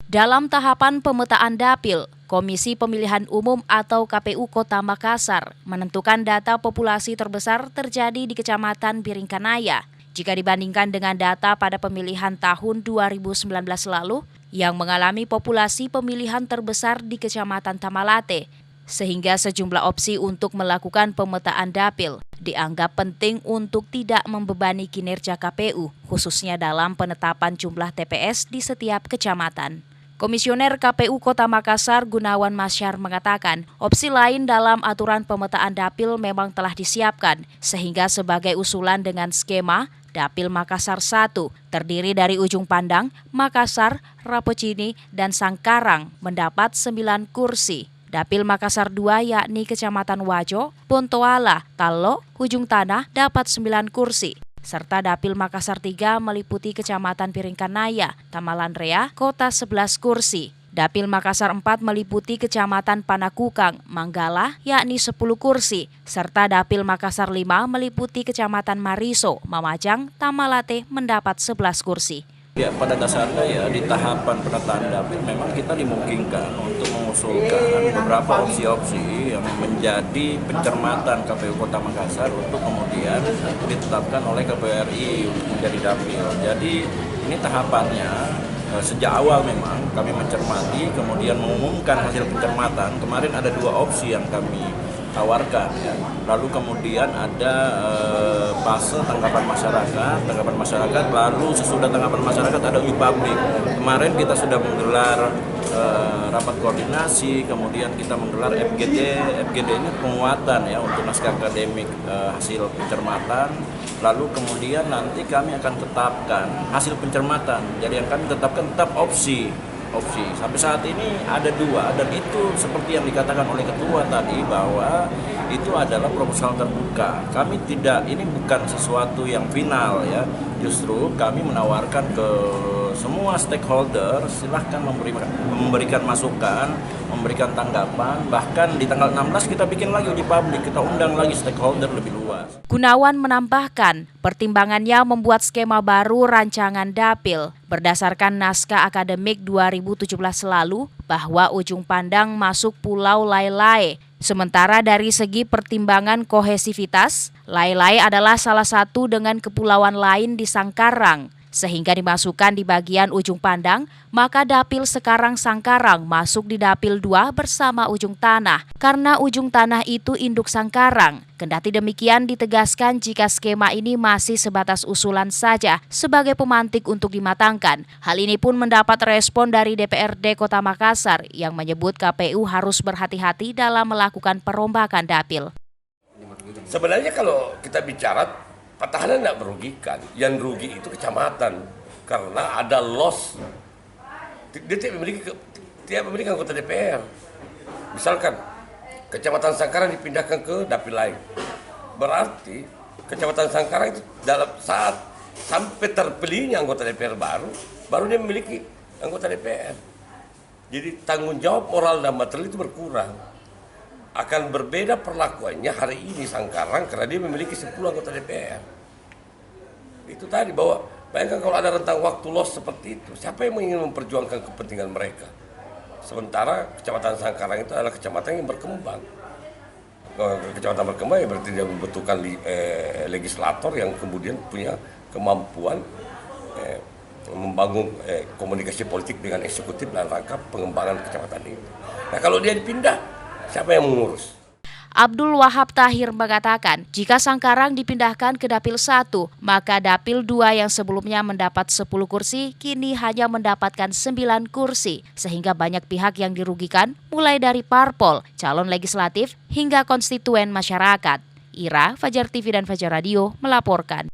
Dalam tahapan pemetaan dapil, Komisi Pemilihan Umum atau KPU Kota Makassar menentukan data populasi terbesar terjadi di Kecamatan Biringkanaya. Jika dibandingkan dengan data pada pemilihan tahun 2019 lalu, yang mengalami populasi pemilihan terbesar di Kecamatan Tamalate, sehingga sejumlah opsi untuk melakukan pemetaan dapil dianggap penting untuk tidak membebani kinerja KPU, khususnya dalam penetapan jumlah TPS di setiap kecamatan. Komisioner KPU Kota Makassar Gunawan Masyar mengatakan, opsi lain dalam aturan pemetaan dapil memang telah disiapkan, sehingga sebagai usulan dengan skema Dapil Makassar 1 terdiri dari Ujung Pandang, Makassar, Rapocini, dan Sangkarang mendapat 9 kursi. Dapil Makassar 2 yakni Kecamatan Wajo, Bontoala, Talo, Ujung Tanah dapat 9 kursi. Serta Dapil Makassar 3 meliputi Kecamatan Biringkanaya, Tamalanrea, Kota 11 kursi. Dapil Makassar 4 meliputi Kecamatan Panakukang, Manggala, yakni 10 kursi. Serta Dapil Makassar 5 meliputi Kecamatan Mariso, Mamajang, Tamalate mendapat 11 kursi. Ya, pada dasarnya ya di tahapan penataan dapil memang kita dimungkinkan untuk mengusulkan beberapa opsi-opsi yang menjadi pencermatan KPU Kota Makassar untuk kemudian ditetapkan oleh KPU RI untuk menjadi dapil. Jadi ini tahapannya sejak awal memang kami mencermati, kemudian mengumumkan hasil pencermatan. Kemarin ada 2 opsi yang kami tawarkan, ya. Lalu kemudian ada fase tanggapan masyarakat, lalu sesudah tanggapan masyarakat ada uji publik. Kemarin kita sudah menggelar rapat koordinasi, kemudian kita menggelar FGD ini penguatan ya untuk naskah akademik hasil pencermatan. Lalu kemudian nanti kami akan tetapkan hasil pencermatan. Jadi yang kami tetapkan tetap opsi. Sampai saat ini ada 2 dan itu seperti yang dikatakan oleh ketua tadi bahwa itu adalah proposal terbuka. Kami tidak, ini bukan sesuatu yang final ya. Justru kami menawarkan ke semua stakeholder silahkan memberikan masukan, memberikan tanggapan. Bahkan di tanggal 16 kita bikin lagi uji publik, kita undang lagi stakeholder lebih luas. Gunawan menambahkan, pertimbangannya membuat skema baru rancangan dapil berdasarkan naskah akademik 2017 lalu bahwa Ujung Pandang masuk Pulau Lai-Lai. Sementara dari segi pertimbangan kohesivitas, Lai-Lai adalah salah satu dengan kepulauan lain di Sangkarang. Sehingga dimasukkan di bagian Ujung Pandang, maka dapil sekarang Sangkarang masuk di dapil 2 bersama Ujung Tanah, karena Ujung Tanah itu induk Sangkarang. Kendati demikian ditegaskan jika skema ini masih sebatas usulan saja sebagai pemantik untuk dimatangkan. Hal ini pun mendapat respon dari DPRD Kota Makassar yang menyebut KPU harus berhati-hati dalam melakukan perombakan dapil. Sebenarnya kalau kita bicara petahana tidak merugikan, yang rugi itu kecamatan karena ada loss. Dia tidak memiliki anggota DPR. Misalkan Kecamatan Sangkarang dipindahkan ke dapil lain, berarti Kecamatan Sangkarang itu dalam saat sampai terpilihnya anggota DPR baru dia memiliki anggota DPR. Jadi tanggung jawab moral dan material itu berkurang. Akan berbeda perlakuannya hari ini Sangkarang karena dia memiliki 10 anggota DPR. Itu tadi bahwa bayangkan kalau ada rentang waktu loss seperti itu, siapa yang ingin memperjuangkan kepentingan mereka? Sementara Kecamatan Sangkarang itu adalah kecamatan yang berkembang. Kecamatan berkembang ya berarti dia membutuhkan legislator yang kemudian punya kemampuan membangun komunikasi politik dengan eksekutif dalam rangka pengembangan kecamatan itu. Nah kalau dia dipindah, siapa yang mengurus? Abdul Wahab Tahir mengatakan, jika Sangkarang dipindahkan ke Dapil 1, maka Dapil 2 yang sebelumnya mendapat 10 kursi, kini hanya mendapatkan 9 kursi, sehingga banyak pihak yang dirugikan, mulai dari parpol, calon legislatif, hingga konstituen masyarakat. Ira, Fajar TV dan Fajar Radio melaporkan.